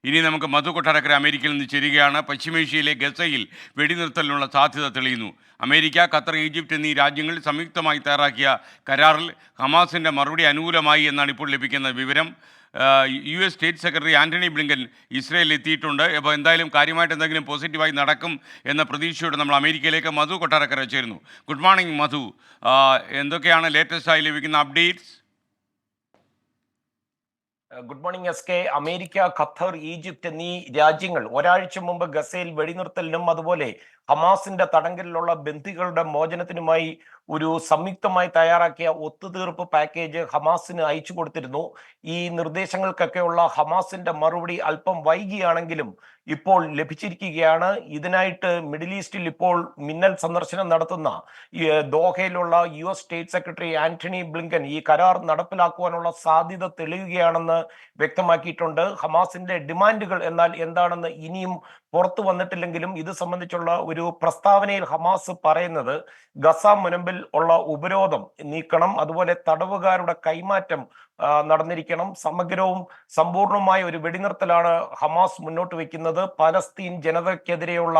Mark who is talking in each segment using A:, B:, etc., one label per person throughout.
A: ഇനി നമുക്ക് മധു കൊട്ടാരക്കര അമേരിക്കയിൽ നിന്ന് ചേരുകയാണ്. പശ്ചിമേഷ്യയിലെ ഗസയിൽ വെടിനിർത്തലിനുള്ള സാധ്യത തെളിയുന്നു. അമേരിക്ക, ഖത്തർ, ഈജിപ്ത് എന്നീ രാജ്യങ്ങൾ സംയുക്തമായി തയ്യാറാക്കിയ കരാറിൽ ഹമാസിൻ്റെ മറുപടി അനുകൂലമായി എന്നാണ് ഇപ്പോൾ ലഭിക്കുന്ന വിവരം. US state secretary Antony Blinken ഇസ്രയേലിൽ എത്തിയിട്ടുണ്ട്. അപ്പോൾ എന്തായാലും കാര്യമായിട്ട് എന്തെങ്കിലും പോസിറ്റീവായി നടക്കും എന്ന പ്രതീക്ഷയോടെ നമ്മൾ അമേരിക്കയിലേക്ക് മധു കൊട്ടാരക്കര ചേരുന്നു. ഗുഡ് മോർണിംഗ് മധു. എന്തൊക്കെയാണ് ലേറ്റസ്റ്റായി ലഭിക്കുന്ന updates?
B: Good morning SK. America, Qatar, Egypt എന്നീ രാജ്യങ്ങൾ ഒരാഴ്ച മുമ്പ് ഗസയിൽ വെടിനിർത്തലിനും അതുപോലെ ഹമാസിന്റെ തടങ്കലിലുള്ള ബന്ദികളുടെ മോചനത്തിനുമായി ഒരു സംയുക്തമായി തയ്യാറാക്കിയ ഒത്തുതീർപ്പ് പാക്കേജ് ഹമാസിന് അയച്ചു കൊടുത്തിരുന്നു. ഈ നിർദ്ദേശങ്ങൾക്കൊക്കെയുള്ള ഹമാസിന്റെ മറുപടി അല്പം വൈകിയാണെങ്കിലും ഇപ്പോൾ ലഭിച്ചിരിക്കുകയാണ്. ഇതിനായിട്ട് മിഡിൽ ഈസ്റ്റിൽ ഇപ്പോൾ മിന്നൽ സന്ദർശനം നടത്തുന്ന ദോഹയിലുള്ള US state secretary Antony Blinken ഈ കരാർ നടപ്പിലാക്കുവാനുള്ള സാധ്യത തെളിയുകയാണെന്ന് വ്യക്തമാക്കിയിട്ടുണ്ട്. ഹമാസിന്റെ ഡിമാൻഡുകൾ എന്നാൽ എന്താണെന്ന് ഇനിയും പുറത്തു വന്നിട്ടില്ലെങ്കിലും ഇത് സംബന്ധിച്ചുള്ള ഒരു പ്രസ്താവനയിൽ ഹമാസ് പറയുന്നത് ഗസ മുനമ്പിൽ ഉള്ള ഉപരോധം നീക്കണം, അതുപോലെ തടവുകാരുടെ കൈമാറ്റം നടന്നിരിക്കണം, സമഗ്രവും സമ്പൂർണമായ ഒരു വെടിനിർത്തലാണ് ഹമാസ് മുന്നോട്ട് വെക്കുന്നത്. പലസ്തീൻ ജനതയ്ക്കെതിരെയുള്ള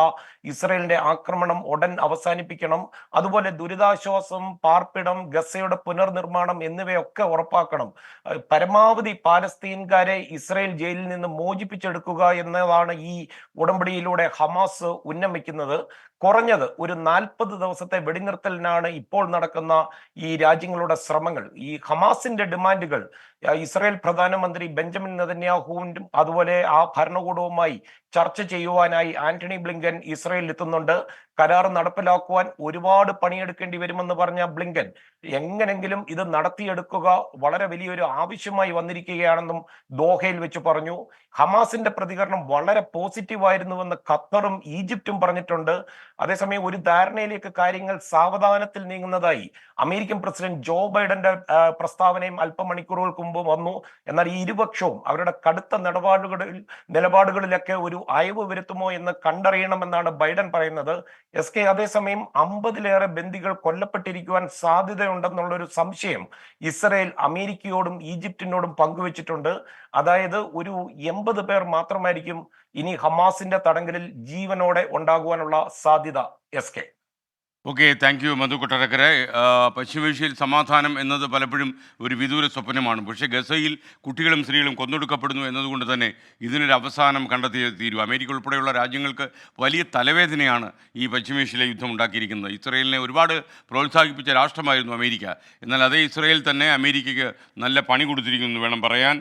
B: ഇസ്രയേലിന്റെ ആക്രമണം ഉടൻ അവസാനിപ്പിക്കണം, അതുപോലെ ദുരിതാശ്വാസം, പാർപ്പിടം, ഗസയുടെ പുനർനിർമ്മാണം എന്നിവയൊക്കെ ഉറപ്പാക്കണം. പരമാവധി പാലസ്തീൻകാരെ ഇസ്രയേൽ ജയിലിൽ നിന്ന് മോചിപ്പിച്ചെടുക്കുക എന്നതാണ് ഈ ഉടമ്പടിയിലൂടെ ഹമാസ് ഉന്നമിക്കുന്നത്. കുറഞ്ഞത് ഒരു 40 ദിവസത്തെ വെടിനിർത്തലിനാണ് ഇപ്പോൾ നടക്കുന്ന ഈ രാജ്യങ്ങളുടെ ശ്രമങ്ങൾ. ഈ ഹമാസിന്റെ ഡിമാൻഡുകൾ ഇസ്രായേൽ പ്രധാനമന്ത്രി ബെഞ്ചമിൻ നെതന്യാഹുവിനും അതുപോലെ ആ ഭരണകൂടവുമായി ചർച്ച ചെയ്യുവാനായി ആന്റണി ബ്ലിങ്കൻ ഇസ്രായേലിൽ എത്തുന്നുണ്ട്. കരാർ നടപ്പിലാക്കുവാൻ ഒരുപാട് പണിയെടുക്കേണ്ടി വരുമെന്ന് പറഞ്ഞ ബ്ലിങ്കൻ എങ്ങനെങ്കിലും ഇത് നടത്തിയെടുക്കുക വളരെ വലിയൊരു ആവശ്യമായി വന്നിരിക്കുകയാണെന്നും ദോഹയിൽ വെച്ച് പറഞ്ഞു. ഹമാസിന്റെ പ്രതികരണം വളരെ പോസിറ്റീവായിരുന്നുവെന്ന് ഖത്തറും ഈജിപ്തും പറഞ്ഞിട്ടുണ്ട്. അതേസമയം ഒരു ധാരണയിലേക്ക് കാര്യങ്ങൾ സാവധാനത്തിൽ നീങ്ങുന്നതായി അമേരിക്കൻ പ്രസിഡന്റ് ജോ ബൈഡന്റെ പ്രസ്താവനയും അല്പമണിക്കൂറുകൾക്ക് മുമ്പ് വന്നു. എന്നാൽ ഈ ഇരുപക്ഷവും അവരുടെ കടുത്ത നിലപാടുകളിലൊക്കെ ഒരു അയവ് വരുത്തുമോ എന്ന് കണ്ടറിയണമെന്നാണ് ബൈഡൻ പറയുന്നത്. SK, അതേസമയം 50-ലേറെ ബന്ദികൾ കൊല്ലപ്പെട്ടിരിക്കുവാൻ സാധ്യതയുണ്ടെന്നുള്ളൊരു സംശയം ഇസ്രയേൽ അമേരിക്കയോടും ഈജിപ്തിനോടും പങ്കുവച്ചിട്ടുണ്ട്. അതായത് ഒരു 80 പേർ മാത്രമായിരിക്കും ഇനി ഹമാസിന്റെ തടങ്കലിൽ ജീവനോടെ ഉണ്ടാകുവാനുള്ള സാധ്യത. SK.
A: ഓക്കെ, താങ്ക് യു മധു കൊട്ടാരക്കര. പശ്ചിമേഷ്യയിൽ സമാധാനം എന്നത് പലപ്പോഴും ഒരു വിദൂര സ്വപ്നമാണ്. പക്ഷേ ഗസയിൽ കുട്ടികളും സ്ത്രീകളും കൊന്നൊടുക്കപ്പെടുന്നു എന്നതുകൊണ്ട് തന്നെ ഇതിനൊരു അവസാനം കണ്ടെത്തിയേ തീരൂ. അമേരിക്ക ഉൾപ്പെടെയുള്ള രാജ്യങ്ങൾക്ക് വലിയ തലവേദനയാണ് ഈ പശ്ചിമേഷ്യയിലെ യുദ്ധം ഉണ്ടാക്കിയിരിക്കുന്നത്. ഇസ്രയേലിനെ ഒരുപാട് പ്രോത്സാഹിപ്പിച്ച രാഷ്ട്രമായിരുന്നു അമേരിക്ക. എന്നാൽ അതേ ഇസ്രയേൽ തന്നെ അമേരിക്കയ്ക്ക് നല്ല പണി കൊടുത്തിരിക്കുന്നു വേണം പറയാൻ.